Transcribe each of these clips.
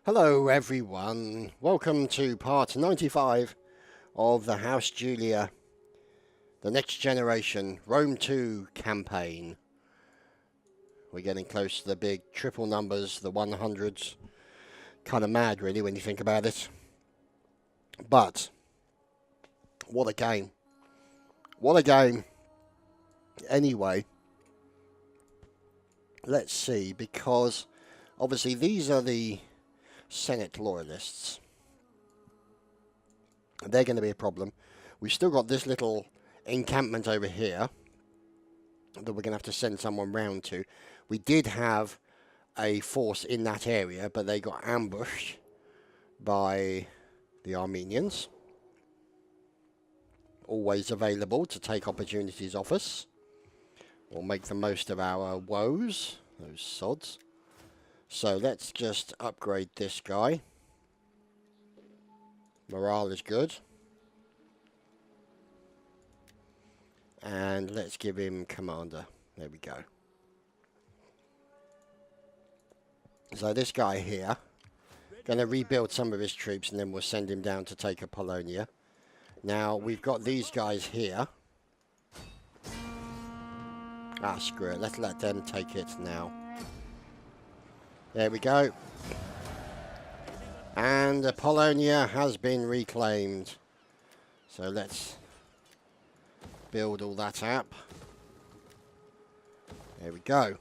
Hello everyone, welcome to part 95 of the House Julia, the Next Generation Rome 2 campaign. We're getting close to the big triple numbers, the 100s. Kind of mad really when you think about it. But, what a game. What a game. Anyway, let's see, because obviously these are the Senate loyalists. They're going to be a problem. We've still got this little encampment over here that we're going to have to send someone round to. We did have a force in that area, but they got ambushed by the Armenians. Always available to take opportunities off us. We'll make the most of our woes, those sods. So let's just upgrade this guy. Morale is good. And let's give him commander. There we go. So this guy here, going to rebuild some of his troops and then we'll send him down to take Apollonia. Now we've got these guys here. Ah, screw it. Let's let them take it now. There we go. And Apollonia has been reclaimed. So let's build all that up. There we go.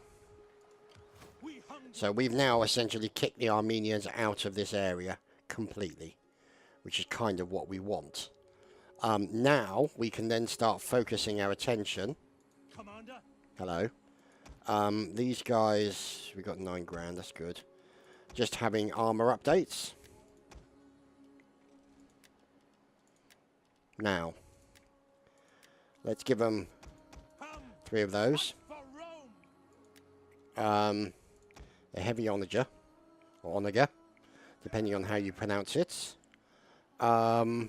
So we've now essentially kicked the Armenians out of this area completely, which is kind of what we want. Now we can then start focusing our attention. Commander. Hello. These guys, we got 9 grand, that's good. Just having armor updates. Now, let's give them 3 of those. A heavy onager, or onager, depending on how you pronounce it. 3,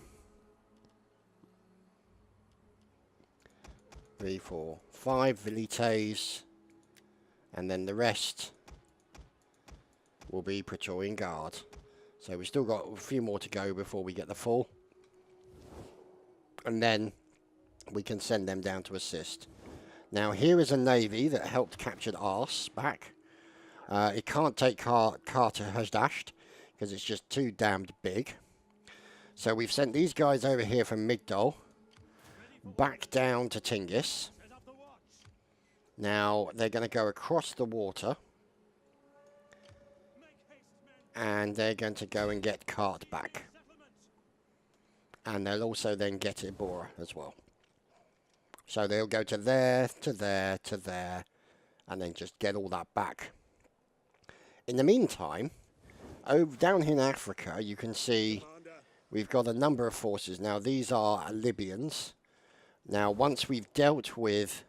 4, 5 velites. And then the rest will be Praetorian Guard. So we've still got a few more to go before we get the full. And then we can send them down to assist. Now here is a navy that helped capture Ars back. It can't take Carter Hashdasht because it's just too damned big. So we've sent these guys over here from Migdol back down to Tingis. Now, they're going to go across the water. And they're going to go and get Cart back. And they'll also then get Ibora as well. So they'll go to there, to there, to there. And then just get all that back. In the meantime, over down here in Africa, you can see we've got a number of forces. Now, these are Libyans. Now, once we've dealt with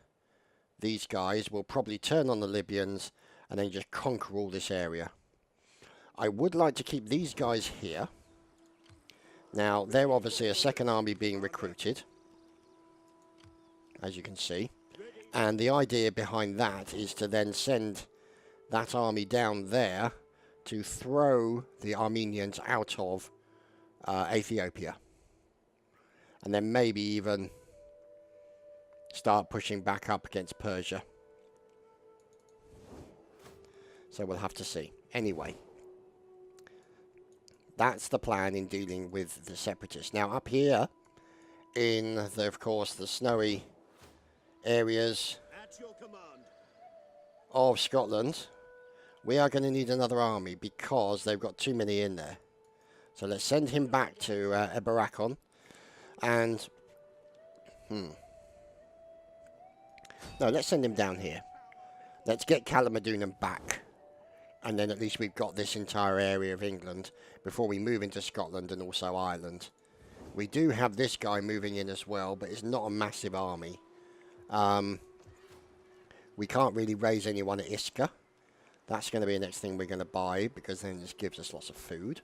these guys, will probably turn on the Libyans and then just conquer all this area. I would like to keep these guys here. Now, they're obviously a second army being recruited, as you can see. And the idea behind that is to then send that army down there to throw the Armenians out of Ethiopia. And then maybe even start pushing back up against Persia. So we'll have to see. Anyway, that's the plan in dealing with the separatists. Now up here in the, of course, the snowy areas of Scotland, we are going to need another army because they've got too many in there. So let's send him back to Eberakon and no, let's send him down here. Let's get Calamodunum back. And then at least we've got this entire area of England before we move into Scotland and also Ireland. We do have this guy moving in as well, but it's not a massive army. We can't really raise anyone at Iska. That's going to be the next thing we're going to buy because then this gives us lots of food.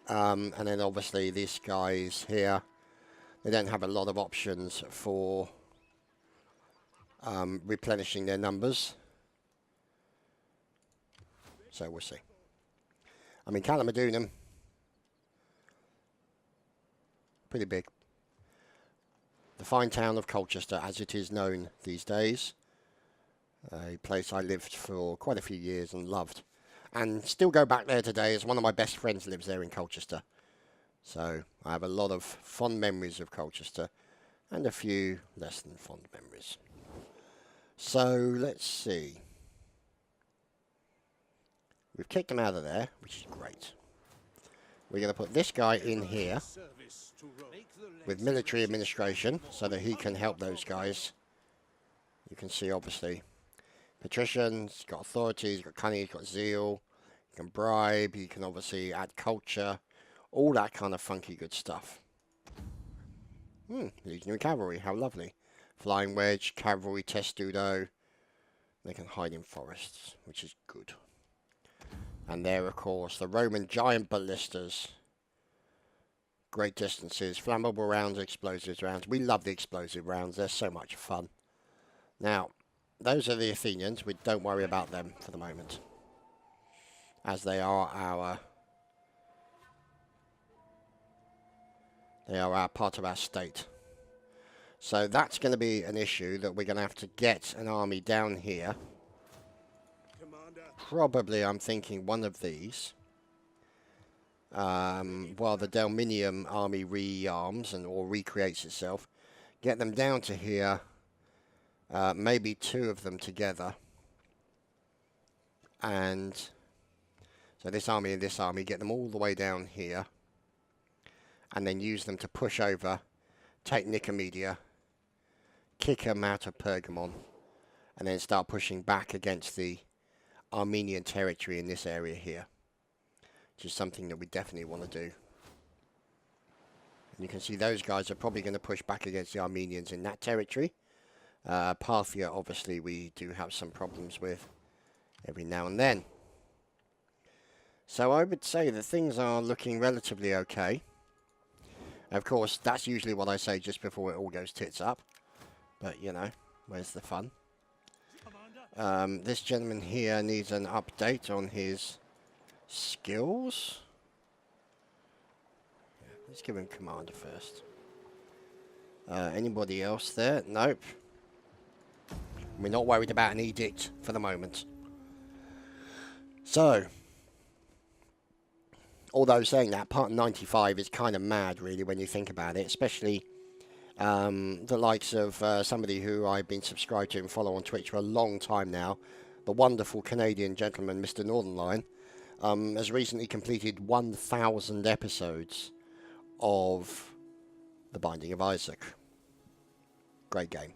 And then obviously these guys here, they don't have a lot of options for replenishing their numbers. So we'll see. I mean, Calamadunum, pretty big. The fine town of Colchester, as it is known these days. A place I lived for quite a few years and loved. And still go back there today, as one of my best friends lives there in Colchester. So I have a lot of fond memories of Colchester and a few less than fond memories. So let's see. We've kicked him out of there, which is great. We're going to put this guy in here with military administration so that he can help those guys. You can see, obviously, patrician, he's got authority, he's got cunning, he's got zeal, he can bribe, he can obviously add culture, all that kind of funky good stuff. Legionary cavalry, how lovely. Flying wedge, cavalry, testudo. They can hide in forests, which is good. And there, of course, the Roman giant ballistas. Great distances, flammable rounds, explosive rounds. We love the explosive rounds. They're so much fun. Now, those are the Athenians. We don't worry about them for the moment, as they are our part of our state. So that's going to be an issue that we're going to have to get an army down here. Probably, I'm thinking one of these. While the Delminium army rearms or recreates itself, get them down to here. Maybe two of them together. And so this army and this army, get them all the way down here. And then use them to push over, take Nicomedia, kick them out of Pergamon, and then start pushing back against the Armenian territory in this area here, which is something that we definitely want to do. And you can see those guys are probably going to push back against the Armenians in that territory. Parthia, obviously, we do have some problems with every now and then. So I would say that things are looking relatively okay. Of course, that's usually what I say just before it all goes tits up. But, you know, where's the fun? This gentleman here needs an update on his skills. Yeah, let's give him commander first. Anybody else there? Nope. We're not worried about an edict for the moment. So, although saying that, part 95 is kind of mad, really, when you think about it, especially the likes of somebody who I've been subscribed to and follow on Twitch for a long time now, the wonderful Canadian gentleman, Mr. Northernline, has recently completed 1,000 episodes of The Binding of Isaac. Great game.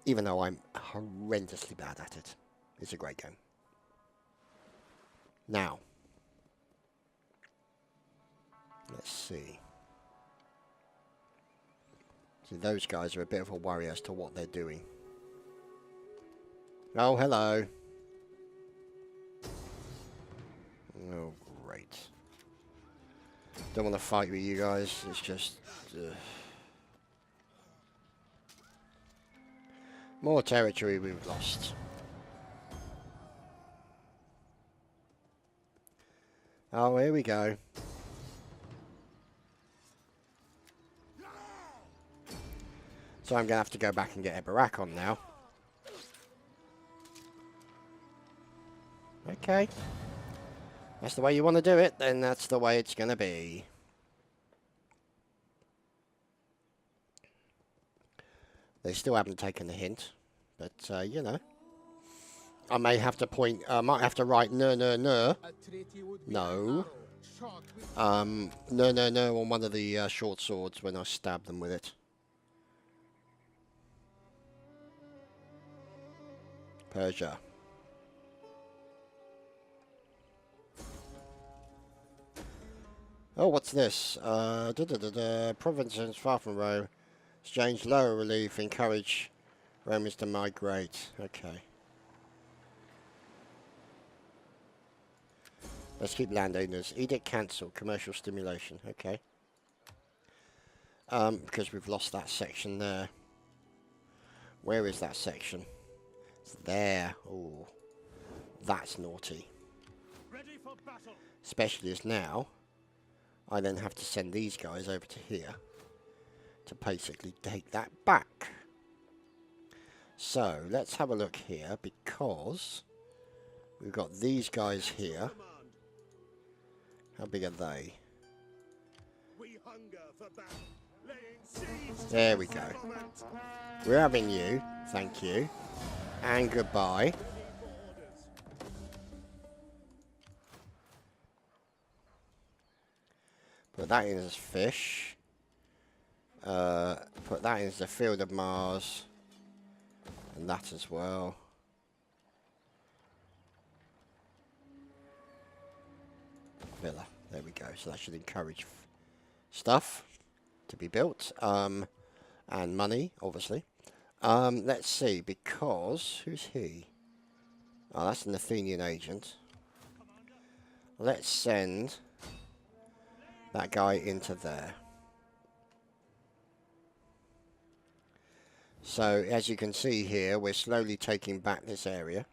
Even though I'm horrendously bad at it, it's a great game. Now, let's see. See, those guys are a bit of a worry as to what they're doing. Oh, hello. Oh, great. Don't want to fight with you guys. It's just... more territory we've lost. Oh, here we go. So I'm going to have to go back and get Ebarak on now. Okay. That's the way you want to do it, then that's the way it's going to be. They still haven't taken the hint, but, you know. I may have to point, might have to write no. No. No, on one of the short swords when I stab them with it. Persia. Oh, what's this? Provinces far from Rome. Exchange lower relief, encourage Romans to migrate. Okay. Let's keep landowners. Edict cancel, commercial stimulation. Okay. Because we've lost that section there. Where is that section? It's there. Oh, that's naughty. Ready for Especially as now, I then have to send these guys over to here to basically take that back. So, let's have a look here, because we've got these guys here. How big are they? There we go. We're having you, thank you, and goodbye. Put that in as fish. Put that in as the field of Mars. And that as well. Villa. There we go. So that should encourage stuff to be built. And money, obviously. Let's see, because... Who's he? Oh, that's an Athenian agent. Let's send that guy into there. So, as you can see here, we're slowly taking back this area.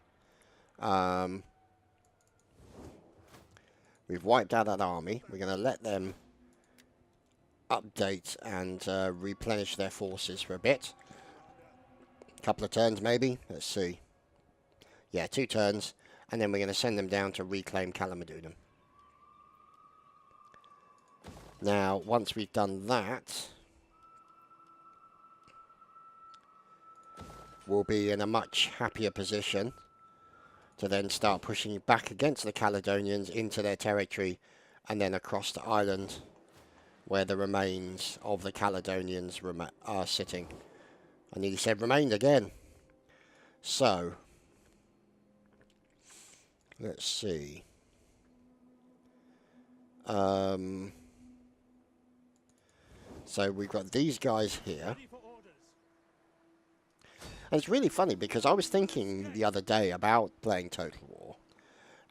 We've wiped out that army. We're going to let them update and replenish their forces for a bit. A couple of turns, maybe. Let's see. Yeah, 2 turns. And then we're going to send them down to reclaim Kalamazoo. Now, once we've done that, we'll be in a much happier position to then start pushing back against the Caledonians into their territory and then across the island where the remains of the Caledonians are sitting. I nearly said remained again. So, let's see. So we've got these guys here. And it's really funny because I was thinking the other day about playing Total War.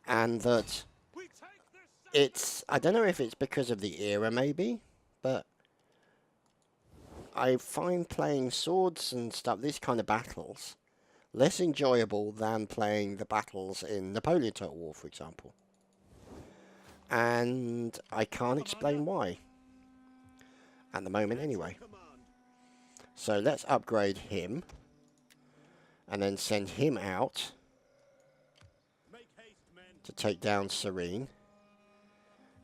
And that it's, I don't know if it's because of the era maybe, but I find playing swords and stuff, these kind of battles, less enjoyable than playing the battles in Napoleon Total War, for example. And I can't explain why. At the moment, anyway. So let's upgrade him. And then send him out to take down Serene.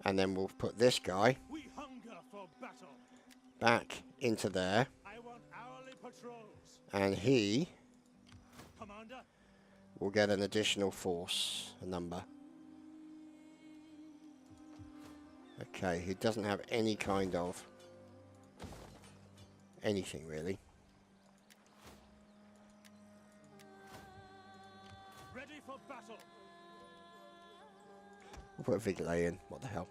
And then we'll put this guy back into there. And he will get an additional force, a number. Okay, he doesn't have any kind of anything really. Ready for battle. We'll put Vigilay in. What the hell?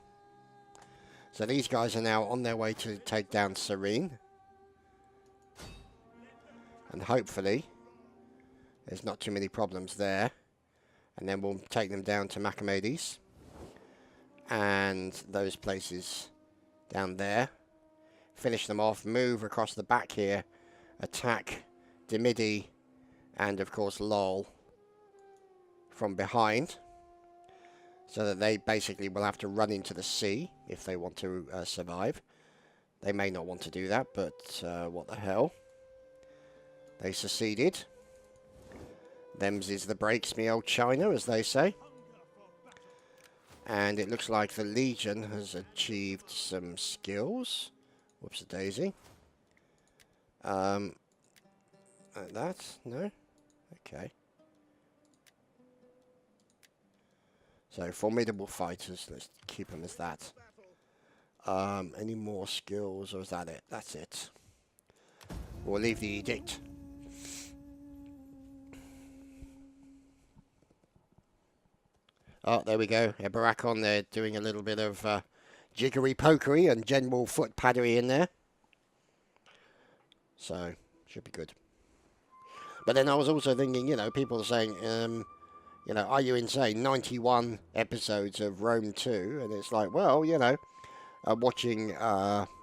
So these guys are now on their way to take down Serene. And hopefully there's not too many problems there. And then we'll take them down to Macamades. And those places down there. Finish them off, move across the back here, attack Demidi and of course Lol from behind, so that they basically will have to run into the sea if they want to survive. They may not want to do that, but what the hell. They seceded. Them's is the breaks, me old China, as they say. And it looks like the Legion has achieved some skills. Whoops-a-daisy. Like that? No? Okay. So, formidable fighters. Let's keep them as that. Any more skills, or is that it? That's it. We'll leave the edict. Oh, there we go. Ebarakon, they're doing a little bit of jiggery-pokery and general foot-paddery in there. So, should be good. But then I was also thinking, you know, people are saying, you know, are you insane? 91 episodes of Rome 2. And it's like, well, you know, watching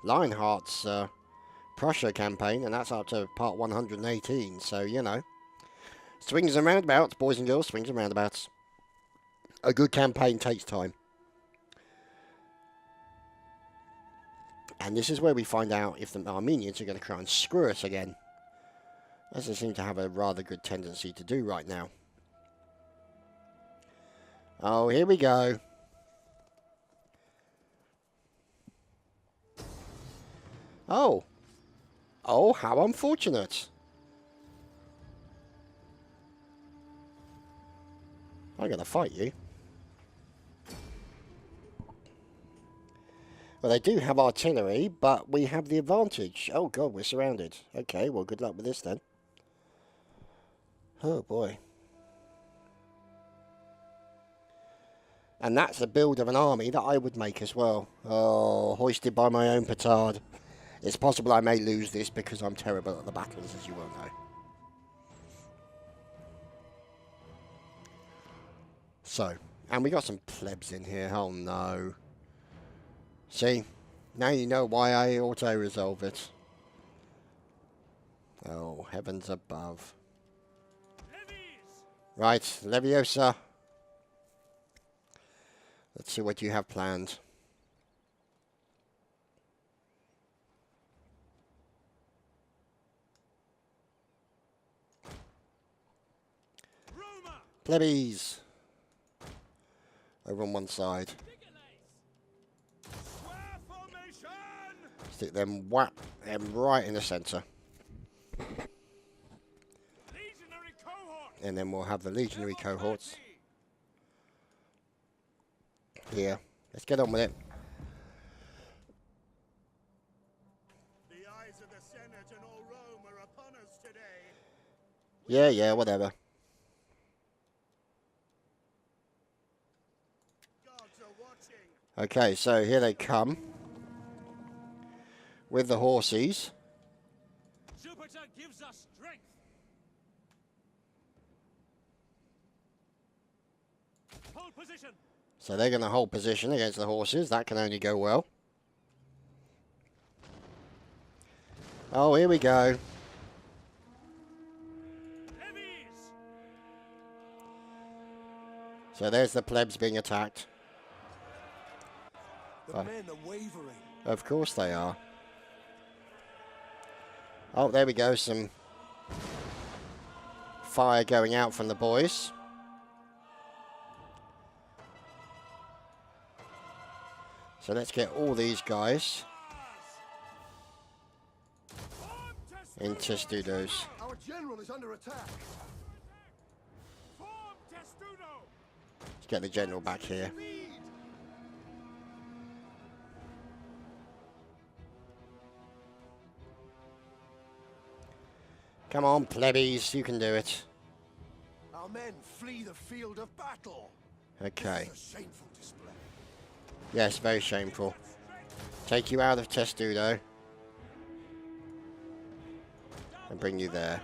Lionheart's Prussia campaign, and that's up to part 118. So, you know, swings and roundabouts, boys and girls, swings and roundabouts. A good campaign takes time. And this is where we find out if the Armenians are going to try and screw us again, as they seem to have a rather good tendency to do right now. Oh, here we go. Oh. Oh, how unfortunate. I'm going to fight you. Well, they do have artillery, but we have the advantage. Oh, God, we're surrounded. Okay, well, good luck with this then. Oh, boy. And that's the build of an army that I would make as well. Oh, hoisted by my own petard. It's possible I may lose this because I'm terrible at the battles, as you well know. So, and we got some plebs in here. Oh, no. See? Now you know why I auto-resolve it. Oh, heavens above. Right, Leviosa. Let's see what you have planned. Plebbies. Over on one side. Stick them whap them right in the centre. And then we'll have the legionary cohorts here. Let's get on with it. The eyes of the Senate and all Rome are upon us today. Yeah, whatever. Gods are watching. Okay, so here they come with the horses. Jupiter gives us strength. Hold position. So they're going to hold position against the horses. That can only go well. Oh, here we go. Heavies. So there's the plebs being attacked. The men are wavering. Of course they are. Oh, there we go. Some fire going out from the boys. So let's get all these guys in testudos. Our general is under attack. Testudo. Let's get the general back here. Come on, plebbies, you can do it. Our men flee the field of battle. Okay. This is a shameful display. Yes, very shameful. Take you out of testudo and bring you there.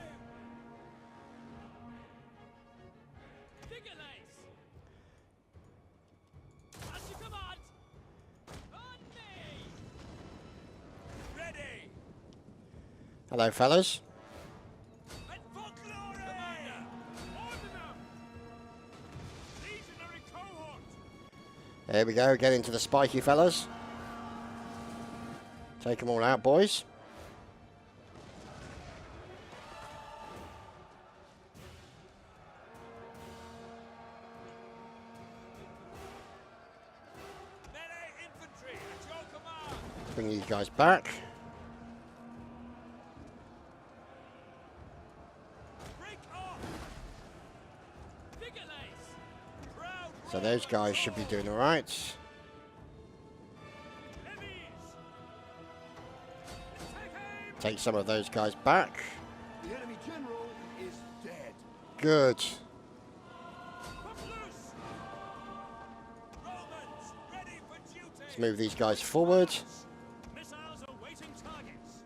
Hello, fellas. There we go, get into the spiky fellas. Take them all out, boys. Bring these guys back. So those guys should be doing all right. Take some of those guys back. The enemy general is dead. Good. Let's move these guys forward. Missiles awaiting targets.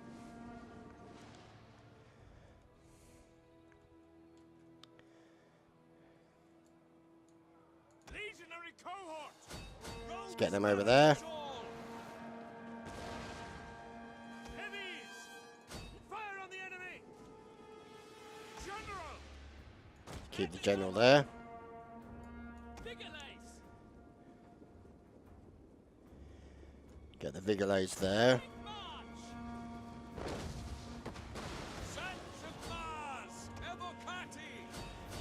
Legionary cohort. Let's get them over there. Heavies. Fire on the enemy. General. Keep the general there. Vigilance. Get the Vigilades there.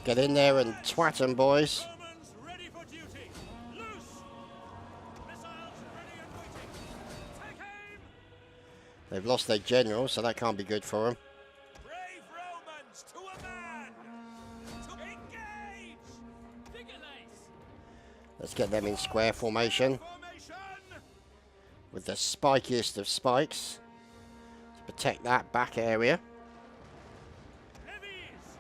Get in there and twat them, boys. Romans ready for duty. Loose. Missiles ready and waiting. Take aim. They've lost their general, so that can't be good for them. Brave Romans to a man. To engage. Vigilance. Let's get them in square formation Formation. with the spikiest of spikes to protect that back area. Heavies.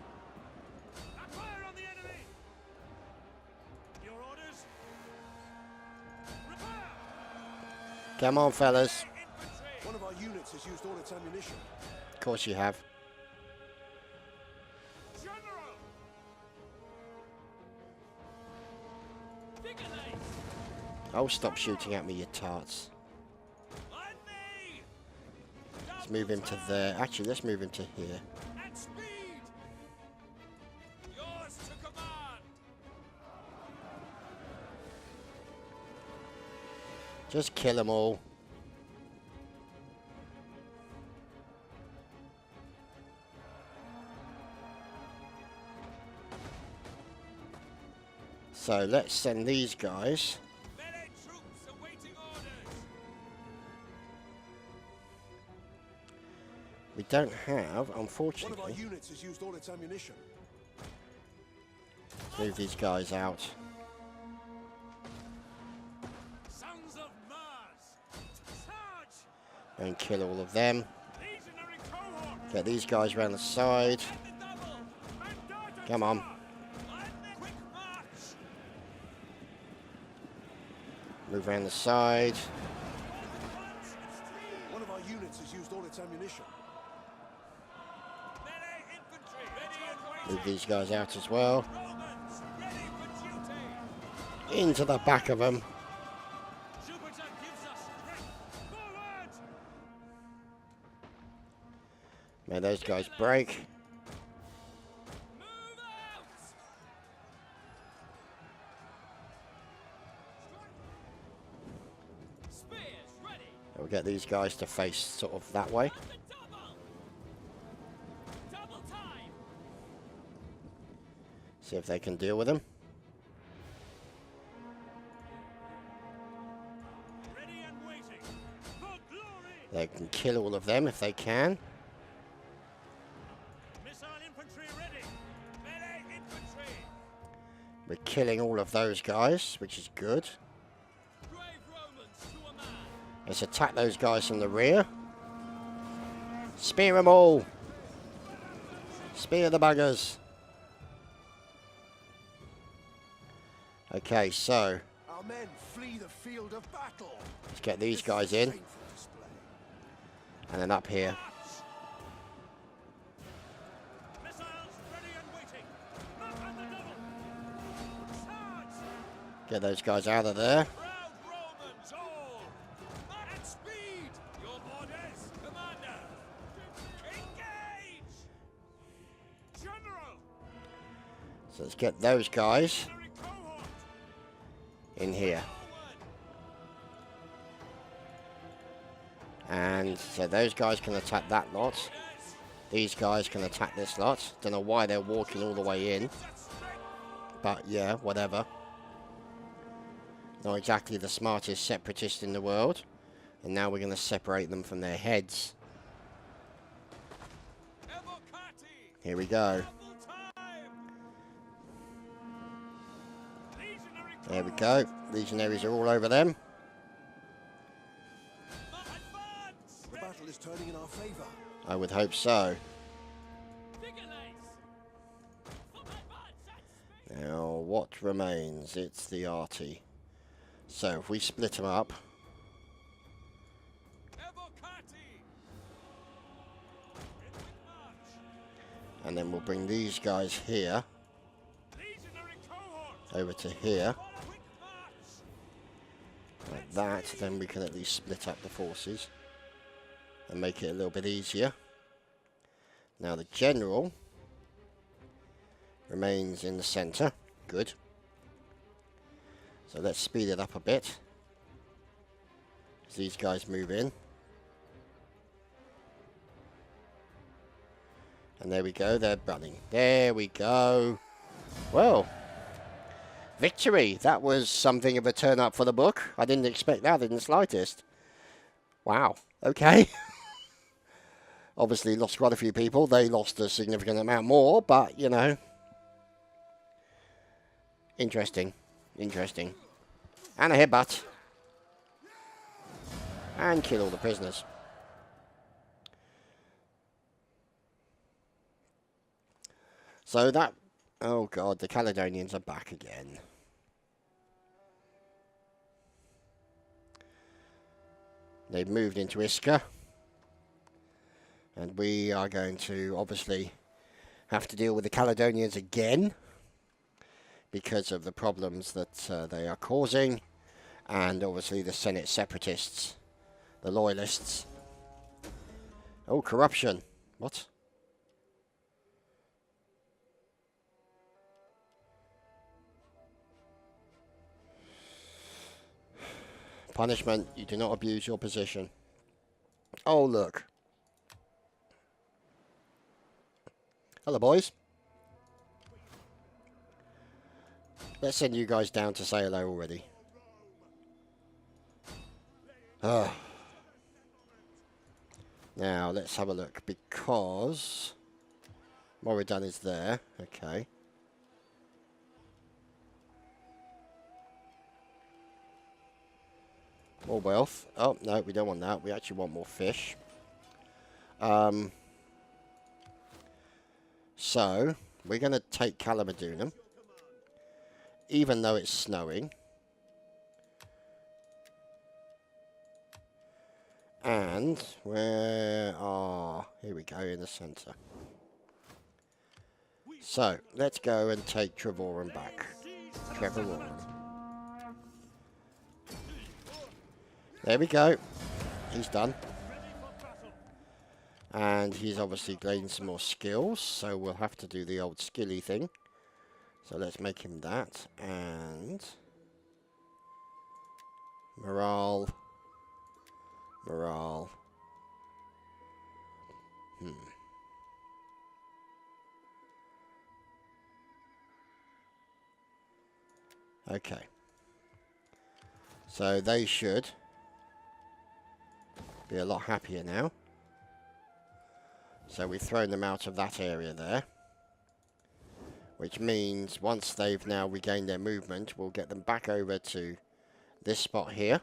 Back fire on the enemy. Your orders. Repair. Come on, fellas. Infantry. One of our units has used all its ammunition. Of course you have. General. Vigilance. Oh, stop shooting at me, you tarts. On me. Let's move him to there. Actually, let's move him to here. At speed. Yours to command. Just kill them all. So let's send these guys. Melee troops awaiting orders. We don't have, One of our unfortunately. units has used all its ammunition. Move these guys out. Sons of Mars. Charge. And kill all of them. Legionary cohort. Get these guys around the side. At the double. Mandata. Come on. Quick march. Move around the side. One of our units has used all its ammunition. Melee infantry ready and waiting. Move these guys out as well. Romans ready for duty. Into the back of them. Jupiter gives us strength. Forward. May those guys break. Move out. Spears ready. We'll get these guys to face sort of that way. At the double. Double time. See if they can deal with them. Ready and waiting. For glory. They can kill all of them if they can. Missile infantry ready. Melee infantry. We're killing all of those guys, which is good. Brave Romans to a man. Let's attack those guys from the rear. Spear them all. Spear the buggers. Okay, so Our men flee the field of battle. let's get these This is guys a in. shameful display. And then up here. Missiles ready and waiting. Not at the double. Charge. Get those guys out of there. Proud Romans all. At speed. Your orders, Commander. Engage. General. So let's get those guys Military cohort. in here. Forward. And so those guys can attack that lot. Yes. These guys can attack this lot. Don't know why they're walking all the way in. That's strength. But yeah, whatever. Not exactly the smartest separatists in the world. And now we're going to separate them from their heads. Evocati. Here we go. Double time. Legionary There we cohort. go. Legionaries are all over them. Advance. The battle is turning in our favor. I would hope so. Vigilance. Advance at speed. Now, what remains? It's the arty. So, if we split them up, Evocati. In with march. and then we'll bring these guys here, Legionary cohort. over to here, Quick march. like that, then we can at least split up the forces and make it a little bit easier. Now, the general remains in the centre. Good. So let's speed it up a bit as these guys move in. And there we go, they're running. There we go. Well, victory. That was something of a turn up for the book. I didn't expect that in the slightest. Wow. Okay. Obviously lost quite a few people. They lost a significant amount more, but, you know. Interesting. Interesting. And a headbutt. And kill all the prisoners. So that... Oh god, the Caledonians are back again. They've moved into Iska. And we are going to obviously have to deal with the Caledonians again. Because of the problems that they are causing. And obviously the Senate separatists. The loyalists. Oh, corruption. What? Punishment. You do not abuse your position. Oh, look. Hello, boys. Let's send you guys down to say hello already. Ah. Now, let's have a look, because Moradun is there. Okay. More wealth. Oh, no, we don't want that. We actually want more fish. So, we're going to take Calamadunum, even though it's snowing. And where are... Here we go, in the centre. So, let's go and take Trevorum back. Trevorum. There we go. He's done. And he's obviously gained some more skills, so we'll have to do the old skilly thing. So let's make him that. And... Morale... Morale. Okay. So they should be a lot happier now. So we've thrown them out of that area there. Which means once they've now regained their movement, we'll get them back over to this spot here.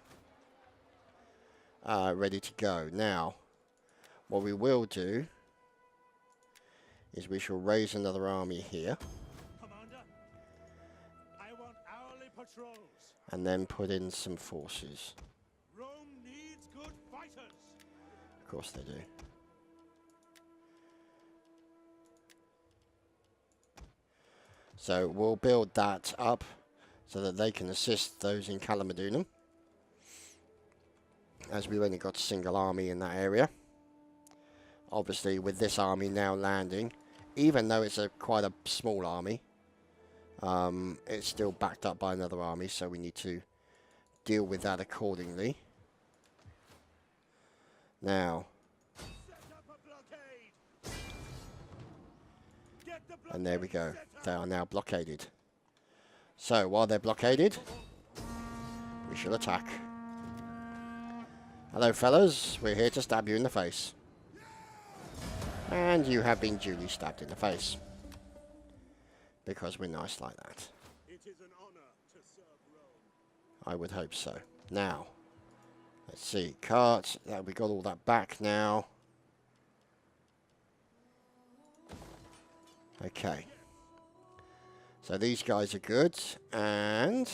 Ready to go. Now, what we will do is we shall raise another army here. Commander, I want hourly patrols. And then put in some forces. Rome needs good fighters. Of course they do. So we'll build that up so that they can assist those in Calamadunum. As we've only got a single army in that area. Obviously with this army now landing, even though it's quite a small army, it's still backed up by another army, so we need to deal with that accordingly. Now, and there we go. They are now blockaded. So while they're blockaded, we shall attack. Hello fellas, we're here to stab you in the face. And you have been duly stabbed in the face. Because we're nice like that. It is an honor to serve Rome. I would hope so. Now, let's see. Cart, we got all that back now. Okay. So these guys are good. And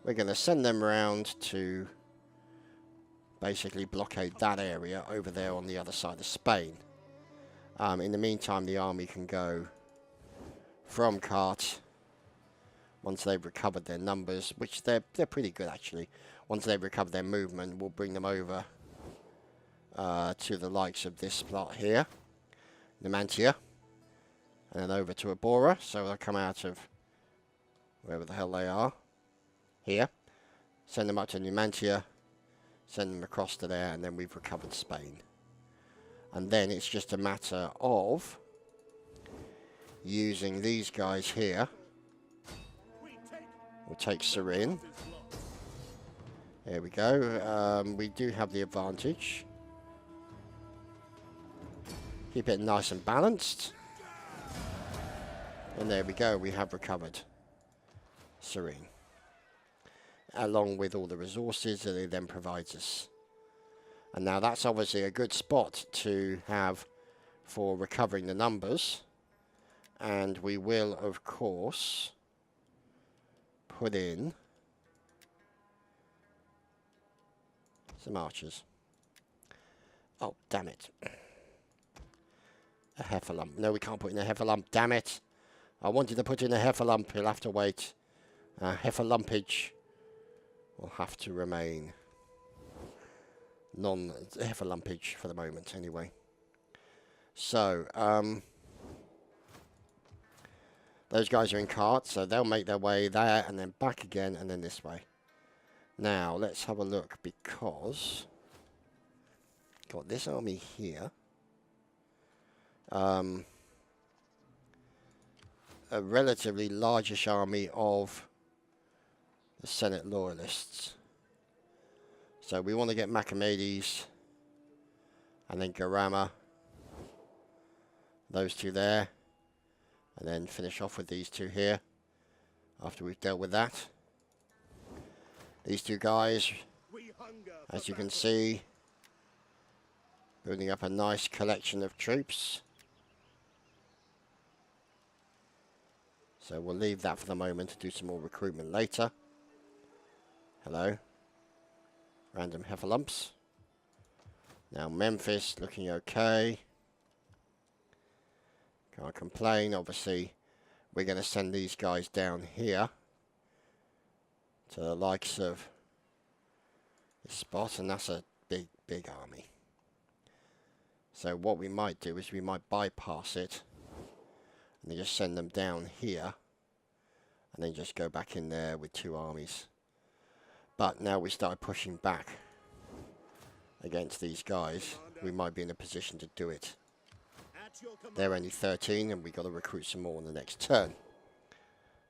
we're going to send them around to basically blockade that area over there on the other side of Spain. In the meantime, the army can go from Cart once they've recovered their numbers, which they're pretty good actually. Once they've recovered their movement, we'll bring them over to the likes of this plot here, Numantia, and then over to Abora. So they'll come out of wherever the hell they are here, send them up to Numantia, send them across to there, and then we've recovered Spain. And then it's just a matter of using these guys here. We'll take Serene. There we go. We do have the advantage. Keep it nice and balanced. And there we go. We have recovered Serene, along with all the resources that it then provides us. And now that's obviously a good spot to have for recovering the numbers. And we will, of course, put in some archers. Oh, damn it. A Heffalump. No, we can't put in a Heffalump. Damn it. I wanted to put in a Heffalump. He'll have to wait. Heffalumpage will have to remain non-Heffalumpage for the moment, anyway. So, those guys are in carts, so they'll make their way there and then back again and then this way. Now, let's have a look, because got this army here. A relatively largish army of the Senate loyalists. So we want to get Macamades and then Garama, those two there, and then finish off with these two here after we've dealt with that. These two guys, as you can see, building up a nice collection of troops. So we'll leave that for the moment to do some more recruitment later. Hello. Random Heffalumps. Now Memphis looking okay. Can't complain. Obviously, we're going to send these guys down here to the likes of this spot, and that's a big, big army. So what we might do is we might bypass it and then just send them down here and then just go back in there with two armies. But now we start pushing back against these guys, we might be in a position to do it. They're only 13 and we've got to recruit some more in the next turn.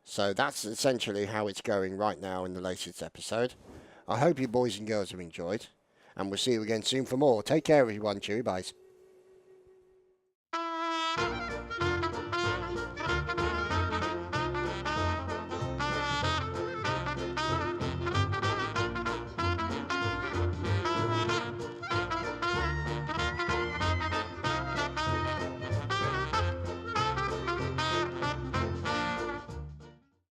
So that's essentially how it's going right now in the latest episode. I hope you boys and girls have enjoyed, and we'll see you again soon for more. Take care everyone, cheery byes.